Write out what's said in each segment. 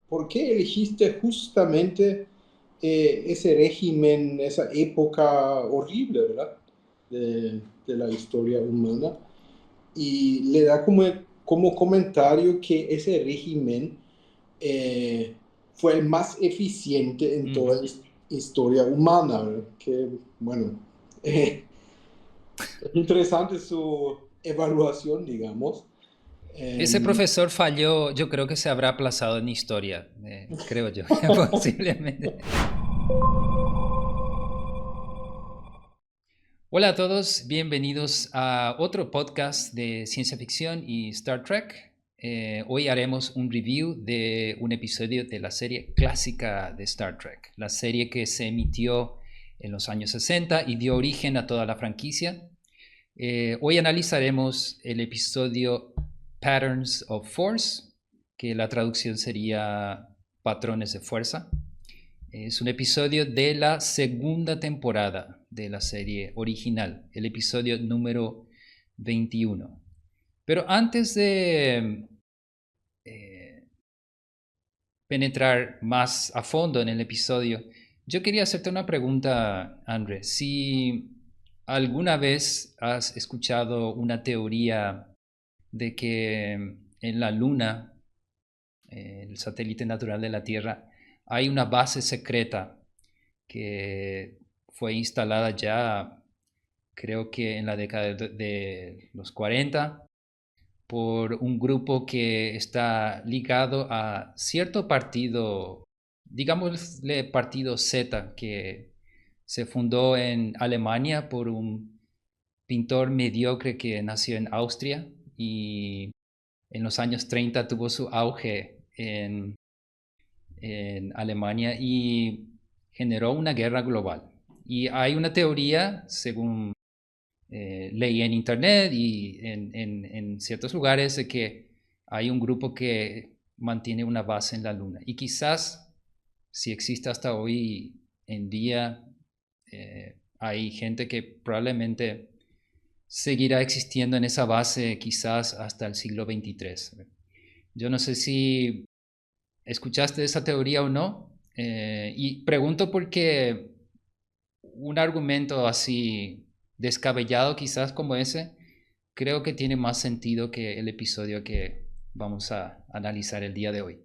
¿por qué elegiste justamente ese régimen, esa época horrible, ¿verdad? De la historia humana. Y le da como comentario que ese régimen fue el más eficiente en toda Ujú. la historia humana, ¿verdad? Que, bueno, es interesante su evaluación, digamos. Ese Em, profesor falló, yo creo que se habrá aplazado en historia, creo yo, posiblemente. Hola a todos, bienvenidos a otro podcast de ciencia ficción y Star Trek. Hoy haremos un review de un episodio de la serie clásica de Star Trek, la serie que se emitió en los años 60 y dio origen a toda la franquicia. Hoy analizaremos el episodio Patterns of Force, que la traducción sería Patrones de Fuerza. Es un episodio de la segunda temporada de la serie original, el episodio número 21. Pero antes de eh, penetrar más a fondo en el episodio, yo quería hacerte una pregunta, André. Si alguna vez has escuchado una teoría de que en la Luna, el satélite natural de la Tierra, hay una base secreta que fue instalada ya, creo que en la década de los 40, por un grupo que está ligado a cierto partido, digámosle partido Z, que se fundó en Alemania por un pintor mediocre que nació en Austria y en los años 30 tuvo su auge en Alemania y generó una guerra global. Y hay una teoría, según leí en internet y en ciertos lugares, de que hay un grupo que mantiene una base en la Luna. Y quizás, si existe hasta hoy en día, hay gente que probablemente seguirá existiendo en esa base quizás hasta el siglo XXIII. Yo no sé si escuchaste esa teoría o no, y pregunto porque un argumento así descabellado quizás como ese, creo que tiene más sentido que el episodio que vamos a analizar el día de hoy.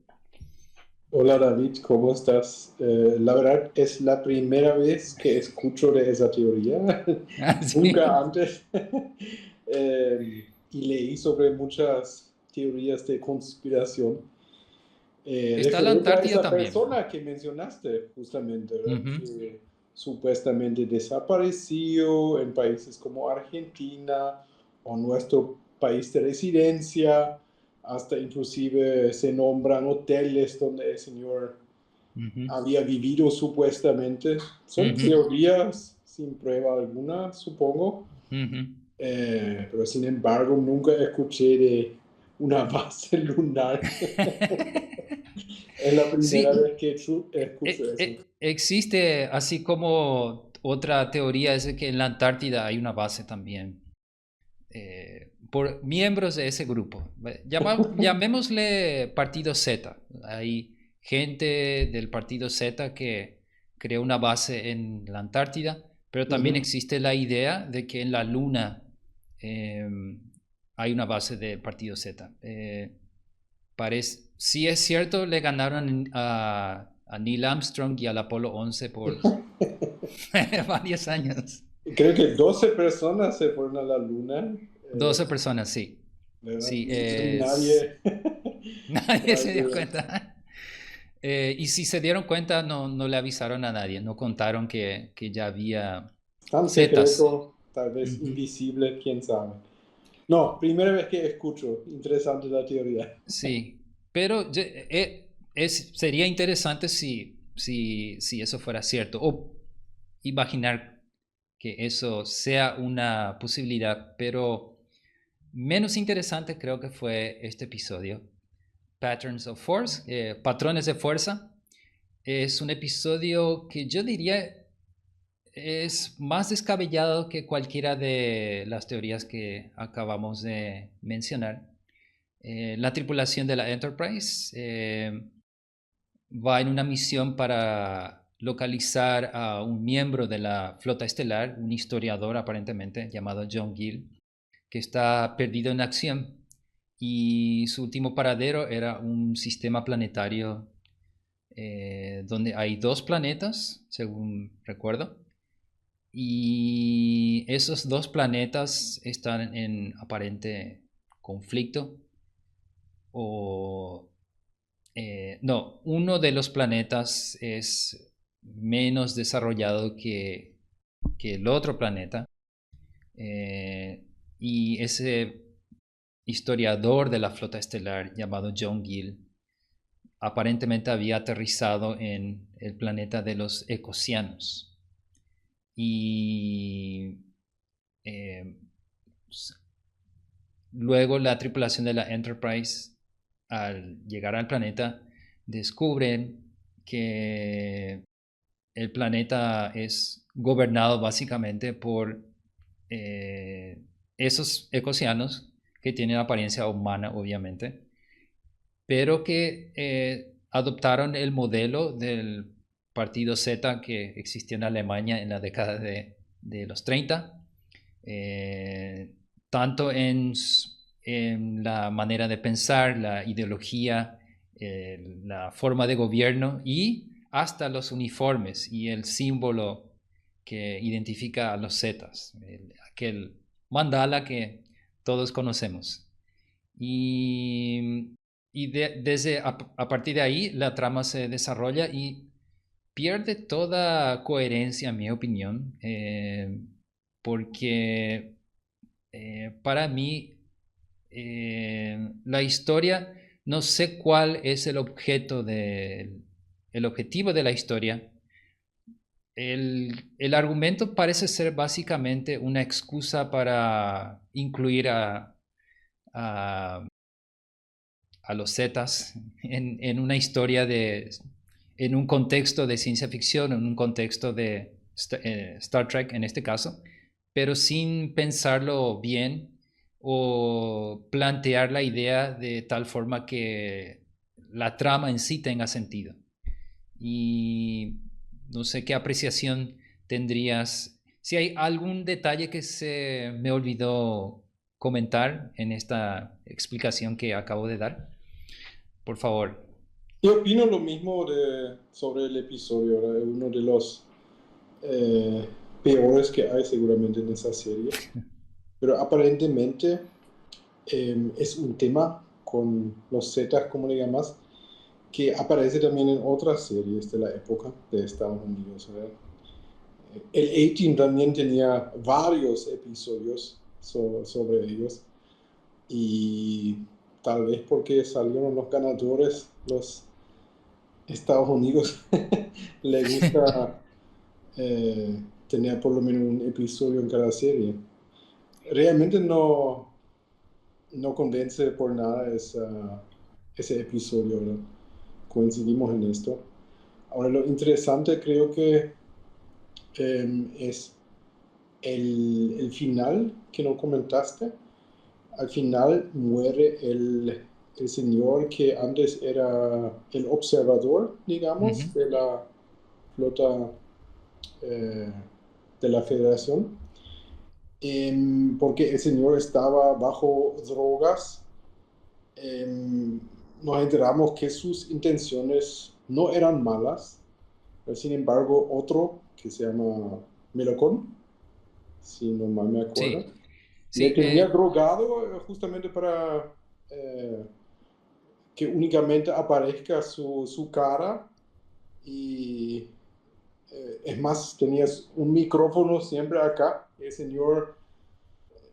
Hola David, ¿cómo estás? La verdad es la primera vez que escucho de esa teoría, Ah, nunca sí. antes. Y leí sobre muchas teorías de conspiración, Está la referente a Antártida esa también. persona que mencionaste justamente, ¿verdad? Ujú, Que supuestamente desapareció en países como Argentina o nuestro país de residencia, hasta inclusive se nombran hoteles donde el señor ujú, había vivido supuestamente. Son ujú, teorías sin prueba alguna, supongo, ujú. pero sin embargo nunca escuché de una base lunar. Es la primera Sí, vez que escucho eso. existe así como otra teoría es de que en la Antártida hay una base también, por miembros de ese grupo. Llamémosle Partido Z. Hay gente del Partido Z que creó una base en la Antártida, pero también Ujú. existe la idea de que en la Luna eh, hay una base del Partido Z. Si es cierto, le ganaron a Neil Armstrong y al Apolo 11 por varios años. Creo que 12 personas se fueron a la luna, 12 personas, sí. ¿verdad? Sí, Y es. nadie, Nadie se dio nadie, cuenta. Y si se dieron cuenta, no le avisaron a nadie, no contaron que ya había tan zetas. secreto, tal vez Ujú. invisible, quién sabe. No, primera vez que escucho, interesante la teoría. Sí, pero sería interesante si eso fuera cierto, o imaginar que eso sea una posibilidad, pero menos interesante creo que fue este episodio, Patterns of Force, Patrones de Fuerza. Es un episodio que yo diría es más descabellado que cualquiera de las teorías que acabamos de mencionar. La tripulación de la Enterprise va en una misión para localizar a un miembro de la flota estelar, un historiador aparentemente llamado John Gill, que está perdido en acción y su último paradero era un sistema planetario donde hay dos planetas, según recuerdo, y esos dos planetas están en aparente conflicto o no, uno de los planetas es menos desarrollado que el otro planeta y ese historiador de la flota estelar llamado John Gill aparentemente había aterrizado en el planeta de los ecosianos y eh, luego la tripulación de la Enterprise al llegar al planeta descubren que el planeta es gobernado básicamente por esos ecosianos que tienen apariencia humana, obviamente, pero que adoptaron el modelo del partido Z que existía en Alemania en la década de los 30, eh, tanto en la manera de pensar, la ideología, la forma de gobierno y hasta los uniformes y el símbolo que identifica a los Zetas, aquel mandala que todos conocemos. Y, desde a partir de ahí la trama se desarrolla y pierde toda coherencia, en mi opinión, porque para mí la historia, no sé cuál es el objetivo de la historia. El argumento parece ser básicamente una excusa para incluir a, a los Zetas en una historia en un contexto de ciencia ficción, en un contexto de Star Trek en este caso, pero sin pensarlo bien o plantear la idea de tal forma que la trama en sí tenga sentido. Y no sé qué apreciación tendrías. Si hay algún detalle que se me olvidó comentar en esta explicación que acabo de dar, por favor. Yo opino lo mismo sobre el episodio, ¿verdad? Es uno de los eh, peores que hay seguramente en esa serie. Pero aparentemente es un tema con los Zetas, como le llamas, que aparece también en otras series de la época de Estados Unidos, ¿verdad? El A-Team también tenía varios episodios sobre ellos y tal vez porque salieron los ganadores, los Estados Unidos, le gusta tener por lo menos un episodio en cada serie. Realmente no convence por nada ese episodio, ¿no? Coincidimos en esto. Ahora, lo interesante creo que es el final que no comentaste. Al final muere el señor que antes era el observador, Ujú. digamos, de la flota eh, de la Federación, porque el señor estaba bajo drogas. em, Nos enteramos que sus intenciones no eran malas, pero sin embargo otro que se llama Melocón, si no mal me acuerdo, Sí, le sí, tenía drogado justamente para eh, que únicamente aparezca su cara y es más, tenías un micrófono siempre acá. El señor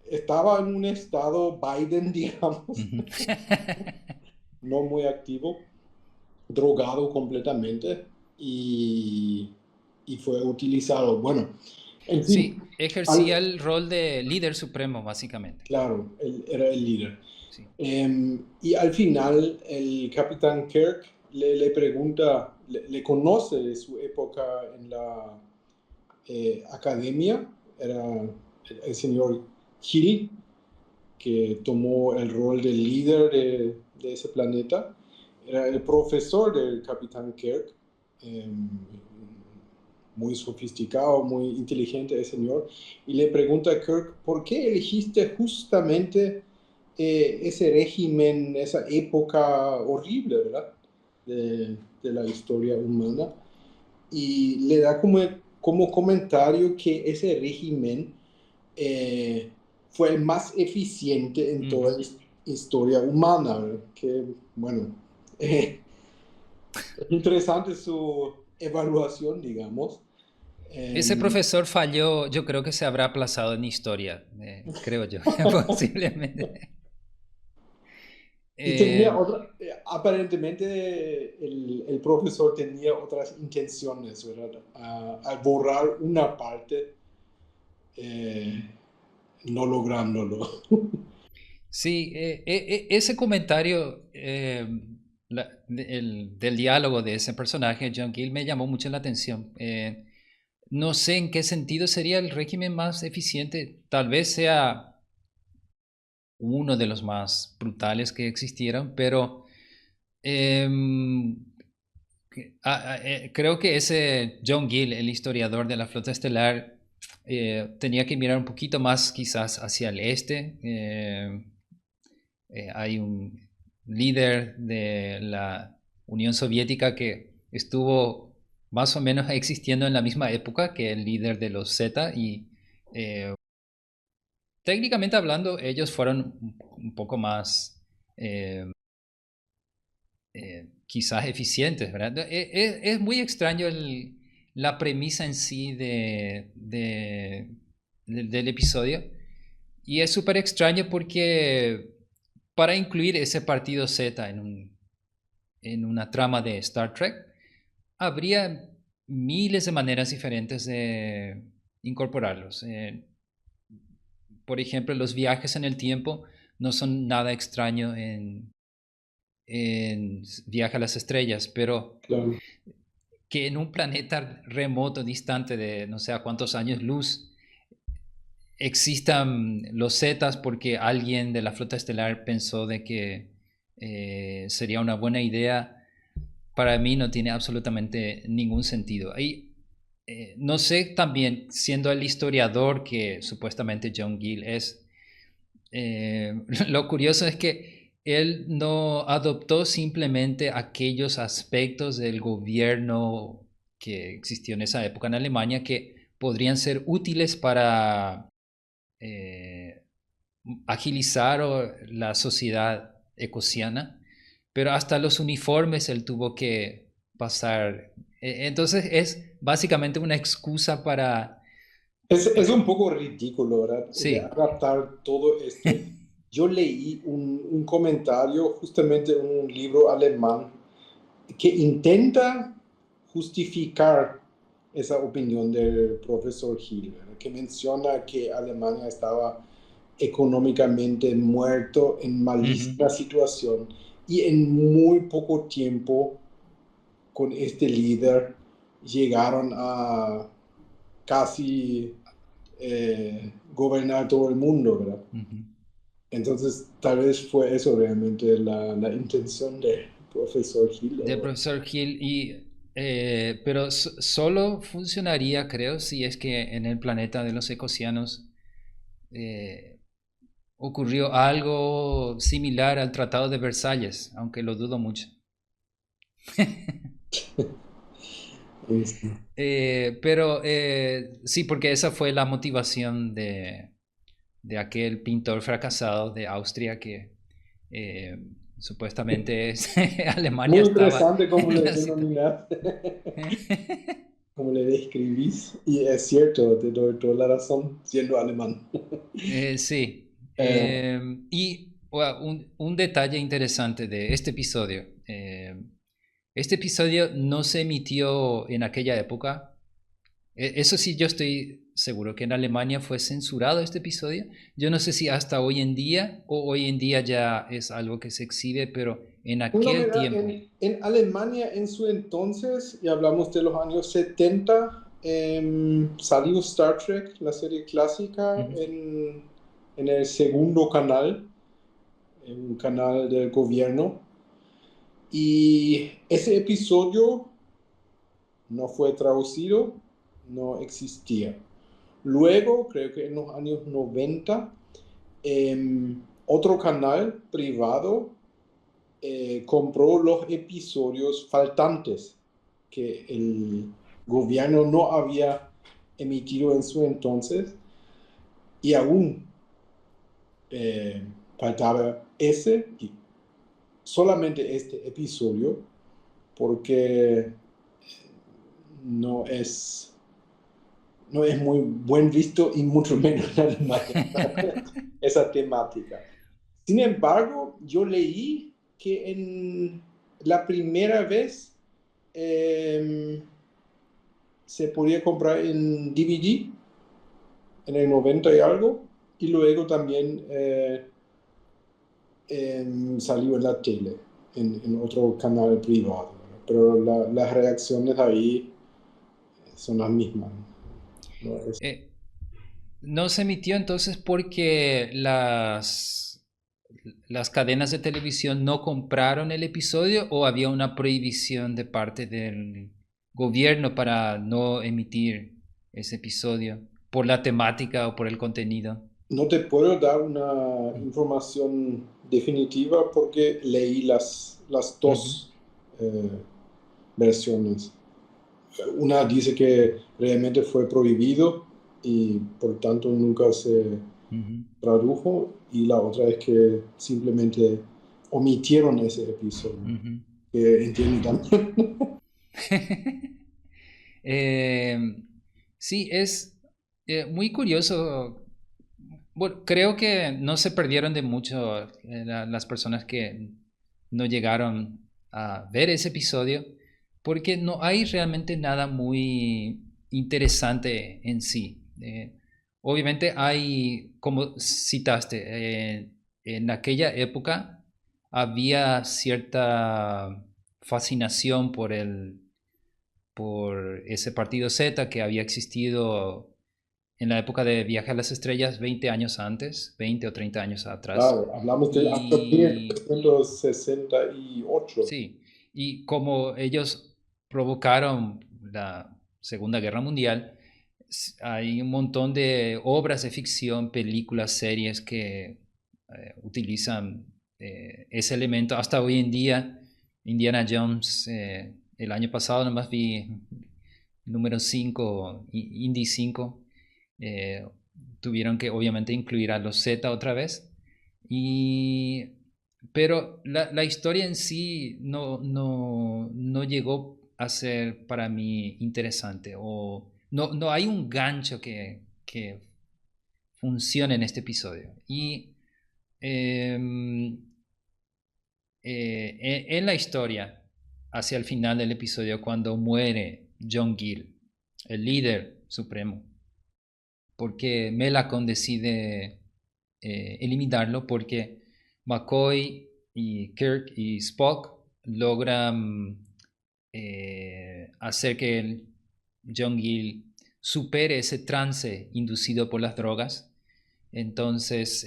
estaba en un estado Biden, digamos, ujú. no muy activo, drogado completamente y, y fue utilizado. Bueno, en fin, Sí, ejercía al, el rol de líder supremo, básicamente. claro, él era el líder. Sí. Y al final el capitán Kirk le pregunta, le conoce de su época en la academia, era el señor Hill, que tomó el rol de líder de ese planeta. era el profesor del capitán Kirk, muy sofisticado, muy inteligente el señor, y le pregunta a Kirk, ¿por qué elegiste justamente ese régimen, esa época horrible, ¿verdad? De la historia humana? Y le da como comentario que ese régimen fue el más eficiente en toda Ujú. la historia humana, ¿verdad? Que, bueno, es interesante su evaluación, digamos. Ese Em, profesor falló, yo creo que se habrá aplazado en historia, creo yo, posiblemente. y tenía Eh, otra, aparentemente el profesor tenía otras intenciones, ¿verdad? Al borrar una parte, eh, no lográndolo. sí, ese comentario del diálogo de ese personaje, John Gill, me llamó mucho la atención. No sé en qué sentido sería el régimen más eficiente. Tal vez sea uno de los más brutales que existieron, pero em, creo que ese John Gill, el historiador de la flota estelar, tenía que mirar un poquito más quizás hacia el este. Hay un líder de la Unión Soviética que estuvo más o menos existiendo en la misma época que el líder de los Z y eh, técnicamente hablando ellos fueron un poco más quizás eficientes, ¿verdad? Es muy extraño la premisa en sí del episodio y es súper extraño porque para incluir ese partido Z en una trama de Star Trek, habría miles de maneras diferentes de incorporarlos. Por ejemplo, los viajes en el tiempo no son nada extraño en Viaje a las Estrellas, pero Claro. que en un planeta remoto, distante de no sé a cuántos años luz, existan los Zetas porque alguien de la flota estelar pensó de que sería una buena idea, para mí no tiene absolutamente ningún sentido. Y no sé también, siendo el historiador que supuestamente John Gill es, lo curioso es que él no adoptó simplemente aquellos aspectos del gobierno que existió en esa época en Alemania que podrían ser útiles para eh, agilizar la sociedad ecosiana, pero hasta los uniformes él tuvo que pasar. Entonces es básicamente una excusa para... Es un poco ridículo, ¿verdad? De Sí. adaptar todo esto. Yo leí un comentario justamente en un libro alemán que intenta justificar esa opinión del profesor Hill, ¿verdad? Que menciona que Alemania estaba económicamente muerto, en Ujú. malísima situación, y en muy poco tiempo con este líder llegaron a casi gobernar todo el mundo, ¿verdad? Ujú. Entonces, tal vez fue eso realmente la intención del profesor Hill. Del profesor Hill pero solo funcionaría, creo, si es que en el planeta de los ecosianos eh, ocurrió algo similar al Tratado de Versalles, aunque lo dudo mucho. Este, Pero sí, porque esa fue la motivación de aquel pintor fracasado de Austria que eh, supuestamente Alemania muy estaba interesante cómo en le la situación. denominaste, cómo le describís. Y es cierto, te doy toda la razón, siendo alemán. Sí. Eh, Y bueno, un detalle interesante de este episodio no se emitió en aquella época. Eso sí, yo estoy seguro que en Alemania fue censurado este episodio. Yo no sé si hasta hoy en día o hoy en día ya es algo que se exhibe, pero en una aquel novedad, tiempo. en Alemania en su entonces, y hablamos de los años 70, salió Star Trek, la serie clásica, Ujú. en el segundo canal, en un canal del gobierno. Y ese episodio no fue traducido, no existía. Luego, creo que en los años 90, otro canal privado compró los episodios faltantes que el gobierno no había emitido en su entonces y aún eh, faltaba ese y solamente este episodio porque no es, no es muy buen visto y mucho menos en Alemania esa temática. Sin embargo, yo leí que en la primera vez eh, se podía comprar en DVD en el 90 y algo, y luego también salió en la tele, en otro canal privado, ¿verdad? Pero las reacciones ahí son las mismas, ¿no? Eh, no se emitió entonces porque las cadenas de televisión no compraron el episodio o había una prohibición de parte del gobierno para no emitir ese episodio por la temática o por el contenido. No te puedo dar una información definitiva porque leí las Ujú, dos eh, versiones. Una dice que realmente fue prohibido y por tanto nunca se ujú. tradujo, y la otra es que simplemente omitieron ese episodio, Ujú. que entiendo también. Eh, sí, es muy curioso. Bueno, creo que no se perdieron de mucho las personas que no llegaron a ver ese episodio, porque no hay realmente nada muy interesante en sí. Obviamente hay, como citaste, en aquella época había cierta fascinación por ese partido Z que había existido en la época de Viaje a las Estrellas 20 años antes, 20 o 30 años atrás. Claro, hablamos del año Y 1968. sí, y como ellos provocaron la Segunda Guerra Mundial, hay un montón de obras de ficción, películas, series que utilizan ese elemento. Hasta hoy en día, Indiana Jones, el año pasado nomás vi número 5, Indy 5, eh, tuvieron que obviamente incluir a los Z otra vez. Y, pero la historia en sí no llegó a ser para mí interesante o no hay un gancho que funcione en este episodio. Y em, en la historia, hacia el final del episodio, cuando muere John Gill, el líder supremo, porque Melakon decide eliminarlo porque McCoy y Kirk y Spock logran hacer que el John Gill supere ese trance inducido por las drogas. Entonces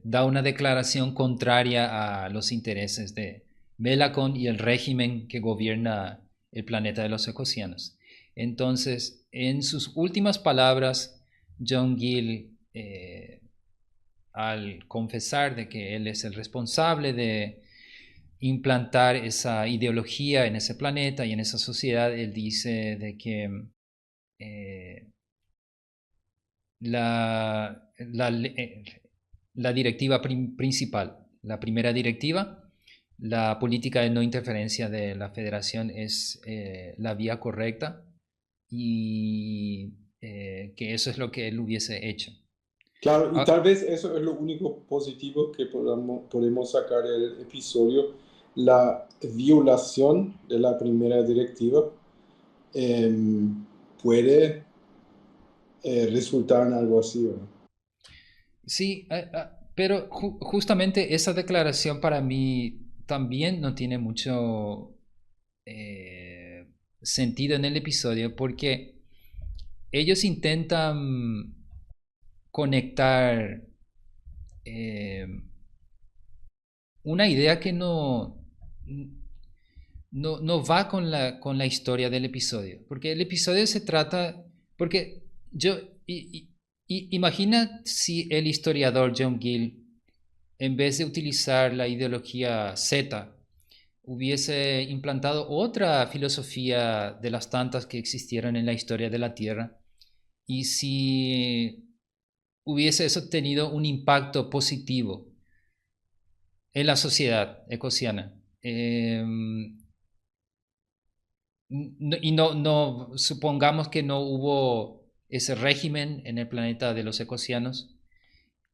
da una declaración contraria a los intereses de Melakon y el régimen que gobierna el planeta de los ecosianos. Entonces, en sus últimas palabras, John Gill, al confesar de que él es el responsable de implantar esa ideología en ese planeta y en esa sociedad, él dice de que eh, la directiva principal, la primera directiva, la política de no interferencia de la federación es la vía correcta y que eso es lo que él hubiese hecho. Claro, y Ah, tal vez eso es lo único positivo que podemos sacar del episodio, la violación de la primera directiva puede resultar en algo así, ¿verdad? sí, pero justamente esa declaración para mí también no tiene mucho sentido en el episodio porque ellos intentan conectar eh, una idea que no va con la historia del episodio, porque el episodio se trata, porque yo, imagina si el historiador John Gill, en vez de utilizar la ideología Z, hubiese implantado otra filosofía de las tantas que existieron en la historia de la Tierra, y si hubiese eso tenido un impacto positivo en la sociedad ecosiana. Y no supongamos que no hubo ese régimen en el planeta de los ecosianos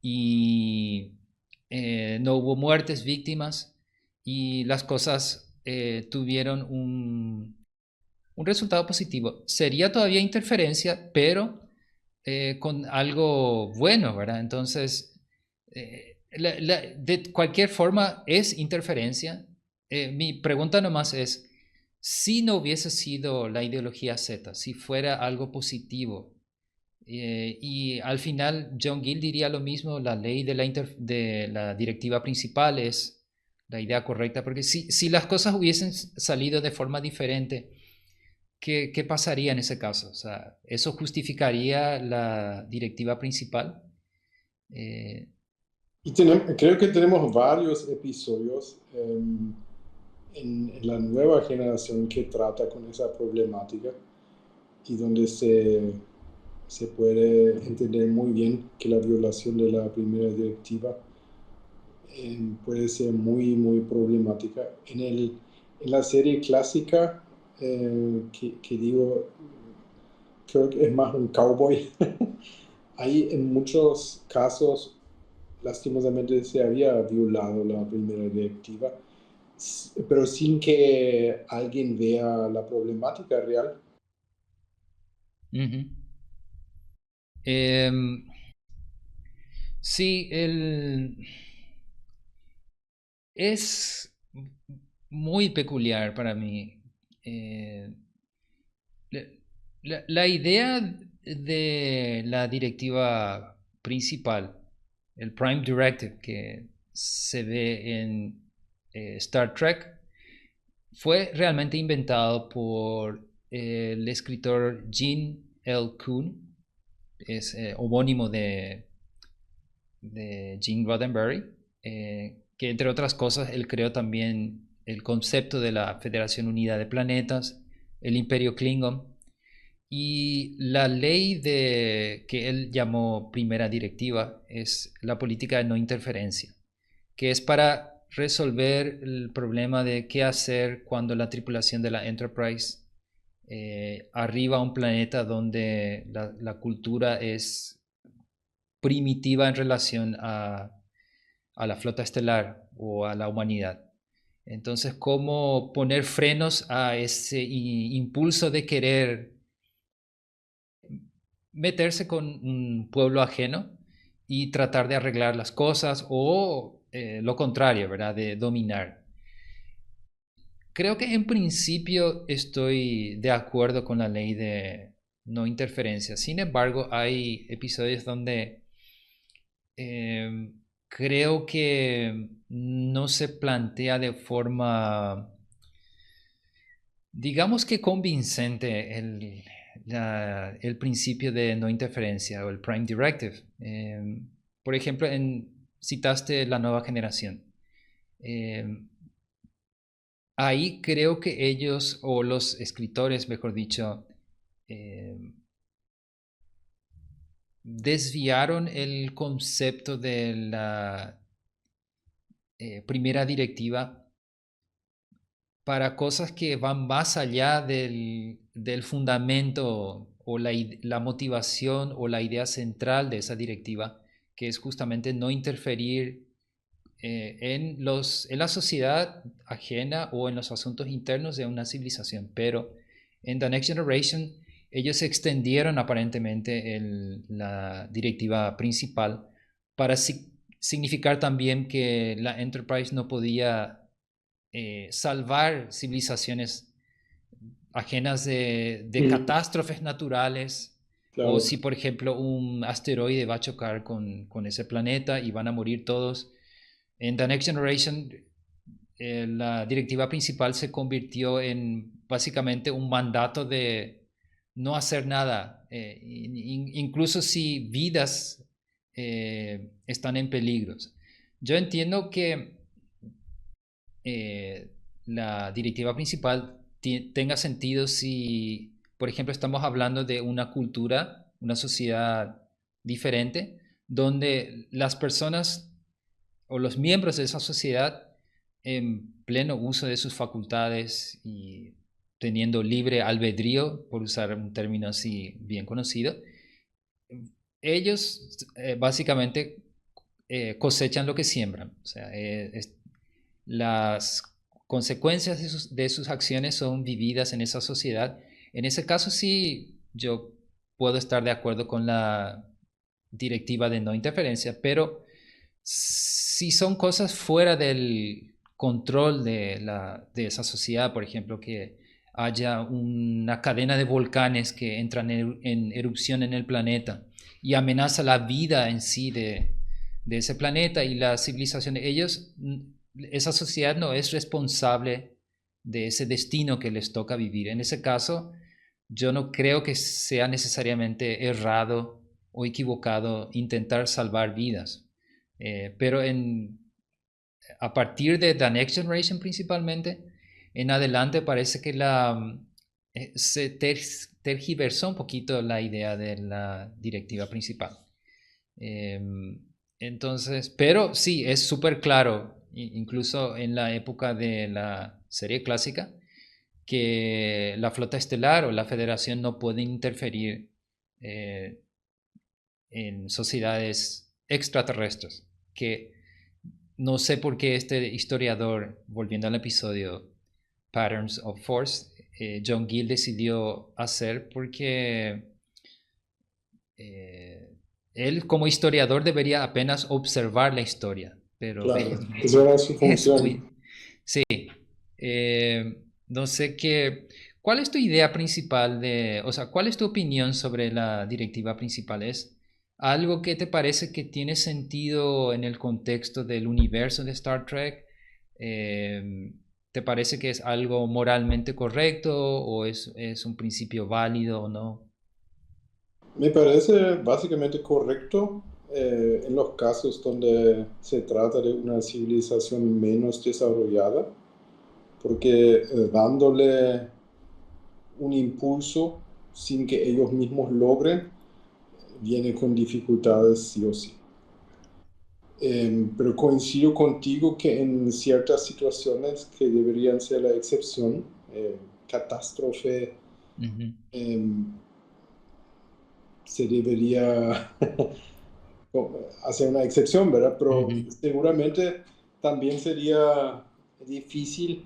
y no hubo muertes, víctimas, y las cosas tuvieron un resultado positivo. Sería todavía interferencia, pero con algo bueno, ¿verdad? Entonces, de cualquier forma es interferencia. Mi pregunta nomás es, si no hubiese sido la ideología Z, si fuera algo positivo, y al final John Gill diría lo mismo, la ley de la directiva principal es la idea correcta, porque si las cosas hubiesen salido de forma diferente, ¿qué pasaría en ese caso? O sea, ¿eso justificaría la directiva principal? Eh, Y creo que tenemos varios episodios en la nueva generación que trata con esa problemática y donde se puede entender muy bien que la violación de la primera directiva puede ser muy, muy problemática. En la serie clásica, que digo, creo que es más un cowboy, ahí en muchos casos, lastimosamente, se había violado la primera directiva, pero sin que alguien vea la problemática real. uh-huh. eh, sí, es muy peculiar para mí. Eh, la idea de la directiva principal, el Prime Directive que se ve en Star Trek, fue realmente inventado por el escritor Gene L. Kuhn, es homónimo de Gene Roddenberry, que entre otras cosas él creó también el concepto de la Federación Unida de Planetas, el Imperio Klingon, y la ley que él llamó primera directiva es la política de no interferencia, que es para resolver el problema de qué hacer cuando la tripulación de la Enterprise arriba a un planeta donde la cultura es primitiva en relación a la flota estelar o a la humanidad. Entonces, ¿cómo poner frenos a ese impulso de querer meterse con un pueblo ajeno y tratar de arreglar las cosas o lo contrario, ¿verdad? De dominar. Creo que en principio estoy de acuerdo con la ley de no interferencia. Sin embargo, hay episodios donde creo que no se plantea de forma, digamos que convincente el principio de no interferencia o el Prime Directive. Por ejemplo, citaste la nueva generación. Eh, Ahí creo que ellos, o los escritores, mejor dicho, eh, desviaron el concepto de la primera directiva para cosas que van más allá del fundamento o la motivación o la idea central de esa directiva, que es justamente no interferir en la sociedad ajena o en los asuntos internos de una civilización. Pero en The Next Generation ellos extendieron aparentemente la directiva principal para significar también que la Enterprise no podía salvar civilizaciones ajenas de Mm, catástrofes naturales, o claro. si por ejemplo un asteroide va a chocar con ese planeta y van a morir todos. En The Next Generation la directiva principal se convirtió en básicamente un mandato de no hacer nada, incluso si vidas están en peligro. Yo entiendo que la directiva principal tenga sentido si, por ejemplo, estamos hablando de una cultura, una sociedad diferente, donde las personas o los miembros de esa sociedad, en pleno uso de sus facultades y teniendo libre albedrío, por usar un término así bien conocido, ellos básicamente cosechan lo que siembran. O sea, las consecuencias de sus acciones son vividas en esa sociedad. En ese caso sí, yo puedo estar de acuerdo con la directiva de no interferencia, pero si son cosas fuera del control de esa sociedad, por ejemplo, que haya una cadena de volcanes que entran en erupción en el planeta y amenaza la vida en sí de ese planeta y la civilización, esa sociedad no es responsable de ese destino que les toca vivir. En ese caso, yo no creo que sea necesariamente errado o equivocado intentar salvar vidas. Pero a partir de The Next Generation principalmente, en adelante parece que se tergiversó un poquito la idea de la directiva principal. Entonces, pero sí, es súper claro, incluso en la época de la serie clásica, que la flota estelar o la Federación no pueden interferir en sociedades extraterrestres, que no sé por qué este historiador, volviendo al episodio Patterns of Force, John Gill decidió hacer porque él como historiador debería apenas observar la historia, pero Claro, esa era su es función. muy... Sí, no sé qué... ¿Cuál es tu idea principal o sea, cuál es tu opinión sobre la directiva principal? ¿Es algo que te parece que tiene sentido en el contexto del universo de Star Trek? ¿Te parece que es algo moralmente correcto o es un principio válido o no? Me parece básicamente correcto en los casos donde se trata de una civilización menos desarrollada, porque dándole un impulso sin que ellos mismos logren, viene con dificultades sí o sí. Pero coincido contigo que en ciertas situaciones que deberían ser la excepción, catástrofe, Ujú, em, se debería hacer una excepción, ¿verdad? Pero ujú. seguramente también sería difícil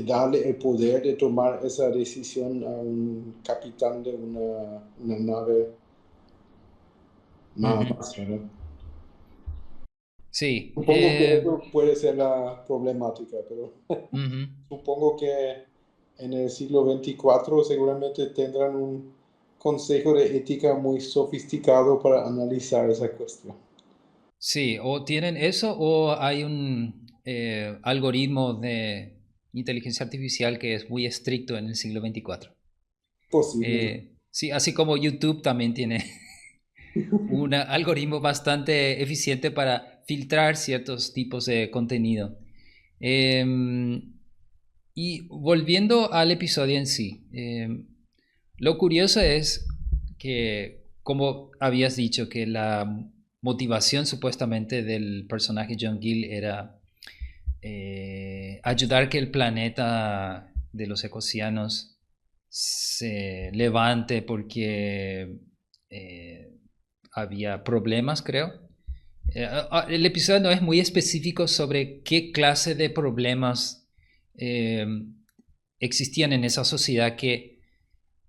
darle el poder de tomar esa decisión a un capitán de una nave nada Ujú. más, ¿verdad? Sí, Supongo que eso puede ser la problemática, pero ujú. supongo que en el siglo XXIV seguramente tendrán un consejo de ética muy sofisticado para analizar esa cuestión. Sí, o tienen eso o hay un algoritmo de inteligencia artificial que es muy estricto en el siglo XXIV. Posible. Sí, así como YouTube también tiene un algoritmo bastante eficiente para filtrar ciertos tipos de contenido. Em, y volviendo al episodio en sí, lo curioso es que, como habías dicho, que la motivación supuestamente del personaje John Gill era ayudar que el planeta de los ecosianos se levante porque eh, había problemas, creo. El episodio no es muy específico sobre qué clase de problemas eh, existían en esa sociedad que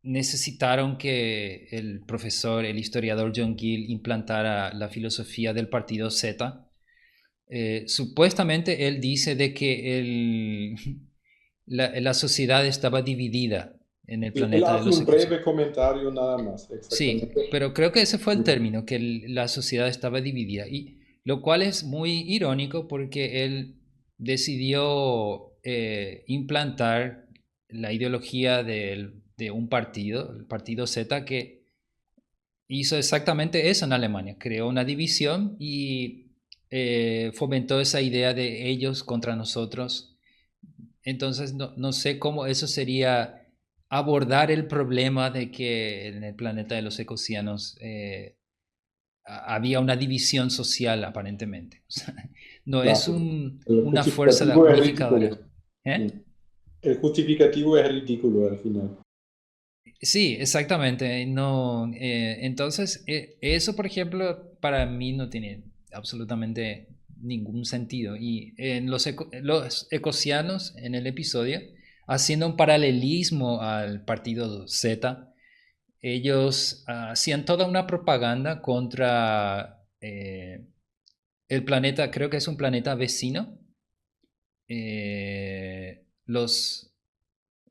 necesitaron que el profesor, el historiador John Gill implantara la filosofía del partido Z. Supuestamente él dice de que la sociedad estaba dividida en el Él planeta de hace los un ecosinos. breve comentario nada más, Sí, exactamente. pero creo que ese fue el término, que la sociedad estaba dividida, y lo cual es muy irónico porque él decidió implantar la ideología de un partido, el partido Z, que hizo exactamente eso en Alemania. Creó una división y fomentó esa idea de ellos contra nosotros. Entonces, no sé cómo eso sería abordar el problema de que en el planeta de los ecocianos había una división social aparentemente. O sea, no es Claro. El una fuerza justificativo es ridículo. unificadora. Mm. ¿Eh? El justificativo es ridículo al final. Sí, exactamente. No, entonces, eso, por ejemplo, para mí no tiene absolutamente ningún sentido. Y en los ecosianos, en el episodio, haciendo un paralelismo al partido Z, ellos hacían toda una propaganda contra el planeta, creo que es un planeta vecino, los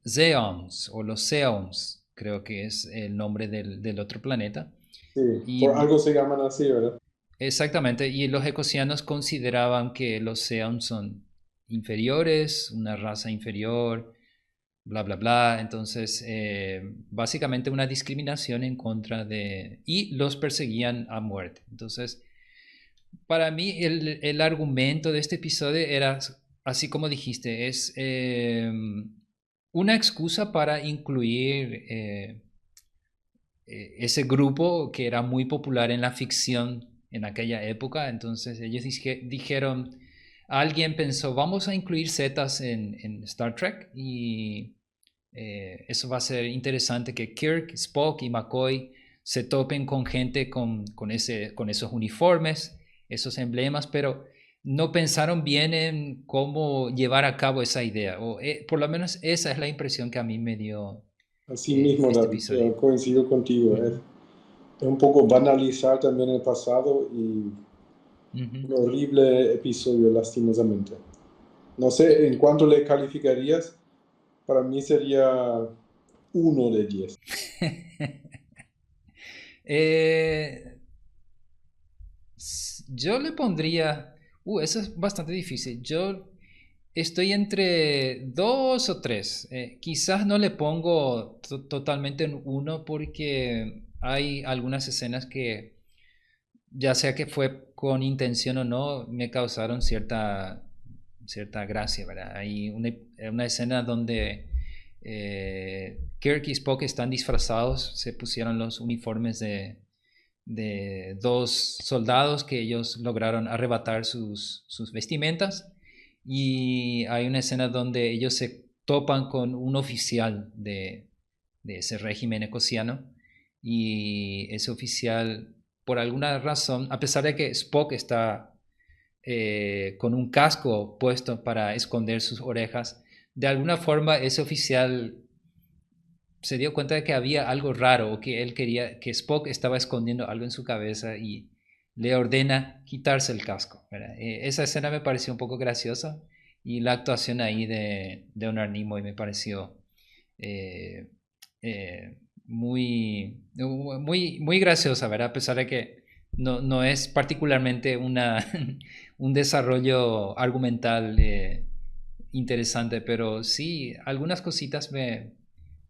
Zeons o los Seons, creo que es el nombre del otro planeta. Sí, por Y algo se llaman así, ¿verdad? exactamente, y los ecosianos consideraban que los Seons son inferiores, una raza inferior, bla, bla, bla. Entonces, básicamente una discriminación en contra de... Y los perseguían a muerte. Entonces, para mí el argumento de este episodio era, así como dijiste, es una excusa para incluir ese grupo que era muy popular en la ficción en aquella época. Entonces ellos dijeron, alguien pensó, vamos a incluir Zetas en Star Trek y eso va a ser interesante que Kirk, Spock y McCoy se topen con gente con esos uniformes, esos emblemas, pero no pensaron bien en cómo llevar a cabo esa idea, o por lo menos esa es la impresión que a mí me dio Así mismo, este David, episodio. coincido contigo. Ujú, Es un poco banalizar también el pasado y ujú. un horrible episodio, lastimosamente. No sé, ¿en cuánto le calificarías? Para mí sería 1 de 10. Eh, yo le pondría, eso es bastante difícil. Yo estoy entre dos o tres. Quizás no le pongo totalmente en uno porque hay algunas escenas que, ya sea que fue con intención o no, me causaron cierta gracia, ¿verdad? Hay una escena donde Kirk y Spock están disfrazados, se pusieron los uniformes de dos soldados que ellos lograron arrebatar sus vestimentas y hay una escena donde ellos se topan con un oficial de ese régimen ecosiano y ese oficial por alguna razón, a pesar de que Spock está con un casco puesto para esconder sus orejas, de alguna forma ese oficial se dio cuenta de que había algo raro o que él quería, que Spock estaba escondiendo algo en su cabeza y le ordena quitarse el casco, ¿verdad? Esa escena me pareció un poco graciosa y la actuación ahí de Leonard Nimoy me pareció eh, muy graciosa, ¿verdad? A pesar de que no es particularmente un desarrollo argumental interesante, pero sí, algunas cositas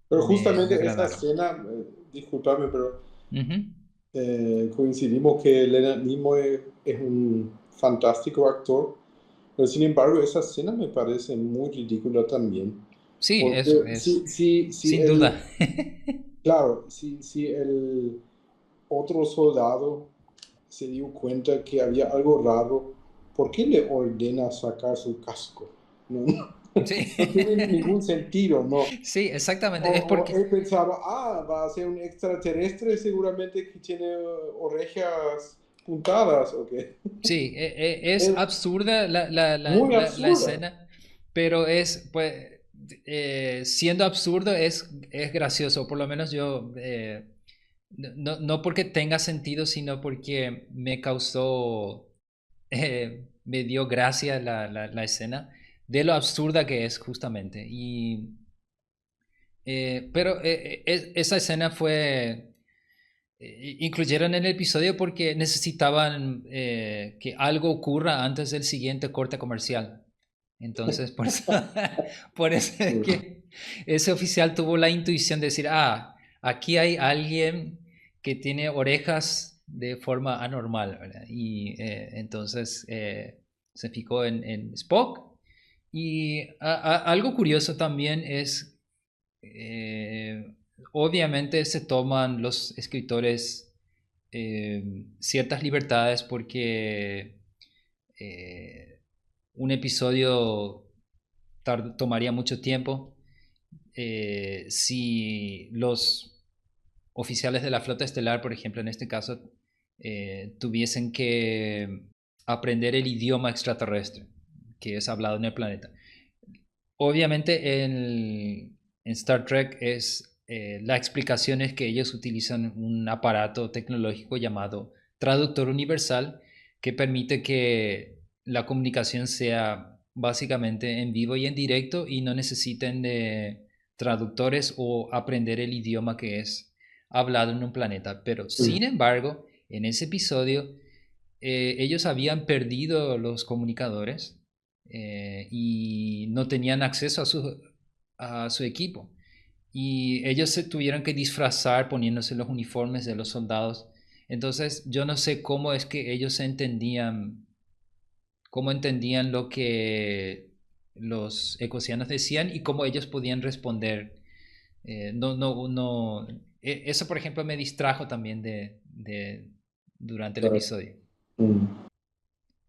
Pero me justamente esa agradaron. escena, disculpame, pero Ujú. coincidimos que Leonard Nimoy es un fantástico actor, pero sin embargo esa escena me parece muy ridícula también, Sí, eso porque es, si sin duda. claro, si el otro soldado se dio cuenta que había algo raro, ¿por qué le ordena sacar su casco? No, Sí, no tiene ningún sentido, ¿no? sí, O, exactamente. Es o porque, él pensaba, va a ser un extraterrestre seguramente que tiene orejas puntadas, ¿o qué? sí, es Es absurda muy la absurda. escena, pero pues, siendo absurdo es gracioso. Por lo menos yo, no porque tenga sentido, sino porque me causó, me dio gracia la escena de lo absurda que es justamente. Pero esa escena fue incluyeron en el episodio porque necesitaban que algo ocurra antes del siguiente corte comercial. Entonces, por eso, por eso es que ese oficial tuvo la intuición de decir, aquí hay alguien que tiene orejas de forma anormal, ¿verdad? Y entonces se fijó en Spock. Y algo curioso también es, eh, obviamente se toman los escritores ciertas libertades porque eh, un episodio tomaría mucho tiempo. Si los oficiales de la flota estelar, por ejemplo, en este caso, tuviesen que aprender el idioma extraterrestre que es hablado en el planeta. Obviamente en Star Trek la explicación es que ellos utilizan un aparato tecnológico llamado traductor universal que permite que la comunicación sea básicamente en vivo y en directo y no necesiten de traductores o aprender el idioma que es hablado en un planeta. Pero sin embargo, en ese episodio ellos habían perdido los comunicadores y no tenían acceso a su equipo. Y ellos se tuvieron que disfrazar poniéndose los uniformes de los soldados. Entonces yo no sé cómo es que ellos entendían, cómo entendían lo que los ecosianos decían y cómo ellos podían responder. No, eso por ejemplo me distrajo también durante el episodio.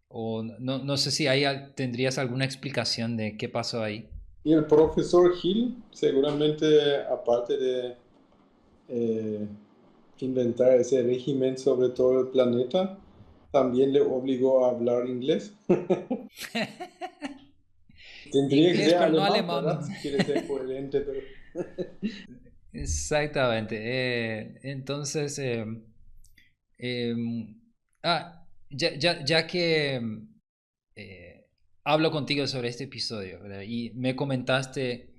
O no sé si tendrías alguna explicación de qué pasó ahí. Y el profesor Hill, seguramente, aparte de inventar ese régimen sobre todo el planeta, también le obligó a hablar inglés. Tendría que Inglés, ser pero no alemán, alemán. ¿verdad? Si quiere ser coherente, pero... Exactamente. Entonces, eh, ya que eh, hablo contigo sobre este episodio, ¿verdad? Y me comentaste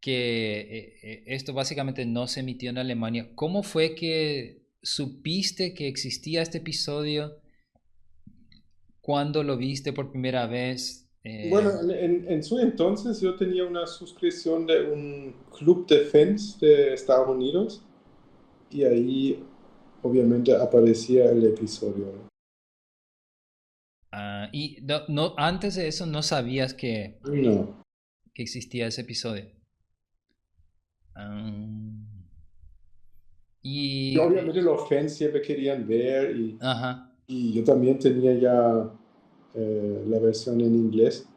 que esto básicamente no se emitió en Alemania, ¿cómo fue que supiste que existía este episodio? ¿Cuándo lo viste por primera vez? Bueno, en su entonces yo tenía una suscripción de un club de fans de Estados Unidos y ahí obviamente aparecía el episodio, ¿no? Y antes de eso no sabías No. que existía ese episodio. Ah, Y y, obviamente los fans siempre querían ver ajá. y yo también tenía ya la versión en inglés.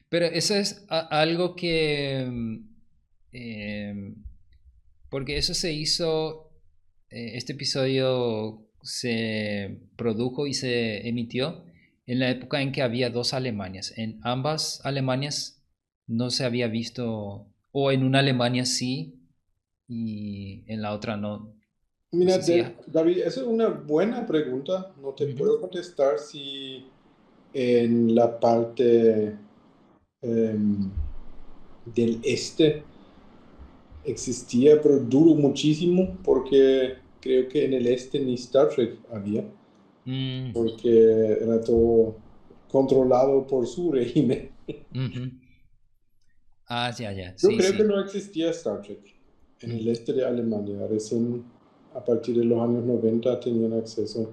Pero eso es algo que, porque eso se hizo, este episodio se produjo y se emitió en la época en que había dos Alemanias. En ambas Alemanias no se había visto, o en una Alemania sí, y en la otra no. No Mira, sé si... David, esa es una buena pregunta. No te Ujú. puedo contestar si en la parte em, del este existía, pero dudo muchísimo porque creo que en el este ni Star Trek había, Mm, porque era todo controlado por su régimen. ujú. Ya, Yo sí, creo que sí. no existía Star Trek en el Ujú, este de Alemania. Recién a partir de los años 90 tenían acceso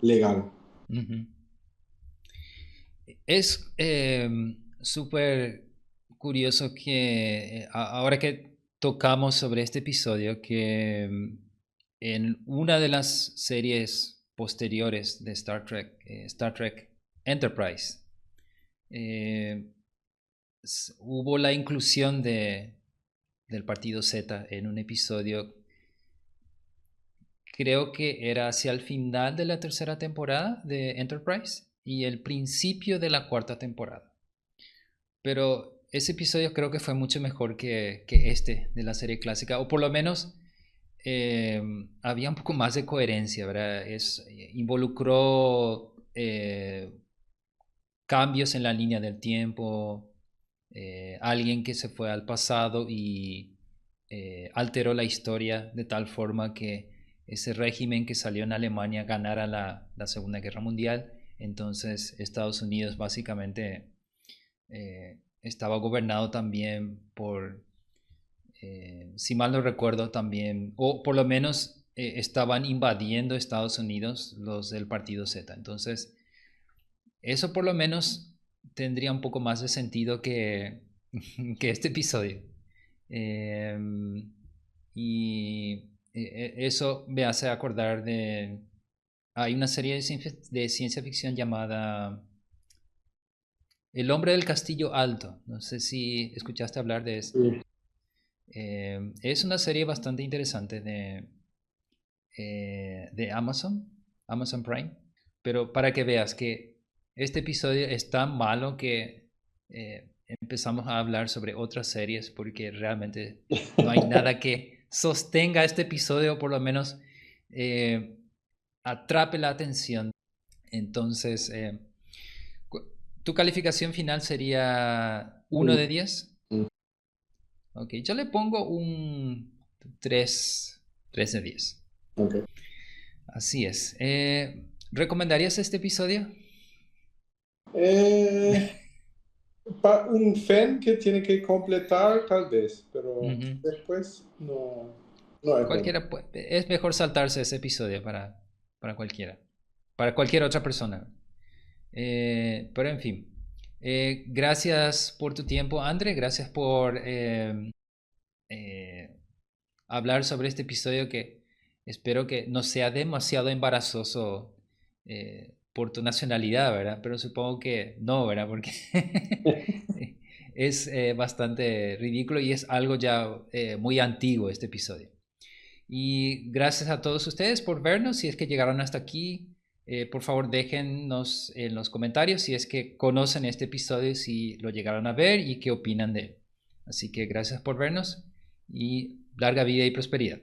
legal. ujú. Es súper curioso que ahora que tocamos sobre este episodio, que en una de las series posteriores de Star Trek Enterprise, eh, hubo la inclusión del Partido Z en un episodio, creo que era hacia el final de la tercera temporada de Enterprise y el principio de la cuarta temporada. Pero ese episodio creo que fue mucho mejor que este de la serie clásica, o por lo menos había un poco más de coherencia, ¿verdad? Involucró cambios en la línea del tiempo, alguien que se fue al pasado y alteró la historia de tal forma que ese régimen que salió en Alemania ganara la Segunda Guerra Mundial Entonces Estados Unidos básicamente estaba gobernado también por, si mal no recuerdo también, o por lo menos estaban invadiendo Estados Unidos los del Partido Z. Entonces eso por lo menos tendría un poco más de sentido que, que este episodio. Eh, y eso me hace acordar de... Hay una serie de ciencia ficción llamada El hombre del castillo alto. No sé si escuchaste hablar de eso. Sí. Es una serie bastante interesante de Amazon, Amazon Prime. Pero para que veas que este episodio es tan malo que empezamos a hablar sobre otras series porque realmente no hay nada que sostenga este episodio, o por lo menos eh, atrape la atención. Entonces, tu calificación final sería 1 de 10. Mm, Ok, yo le pongo un 3 de 10. ok. Así es. ¿Recomendarías este episodio? Eh, un fan que tiene que completar, tal vez, pero Ujú. después no, no es bueno. Cualquiera es mejor saltarse ese episodio para cualquiera, para cualquier otra persona. Pero en fin, gracias por tu tiempo, André, gracias por eh, hablar sobre este episodio que espero que no sea demasiado embarazoso por tu nacionalidad, ¿verdad? Pero supongo que no, ¿verdad? Porque es bastante ridículo y es algo ya muy antiguo este episodio. Y gracias a todos ustedes por vernos. Si es que llegaron hasta aquí, por favor déjennos en los comentarios si es que conocen este episodio, si lo llegaron a ver y qué opinan de él. Así que gracias por vernos y larga vida y prosperidad.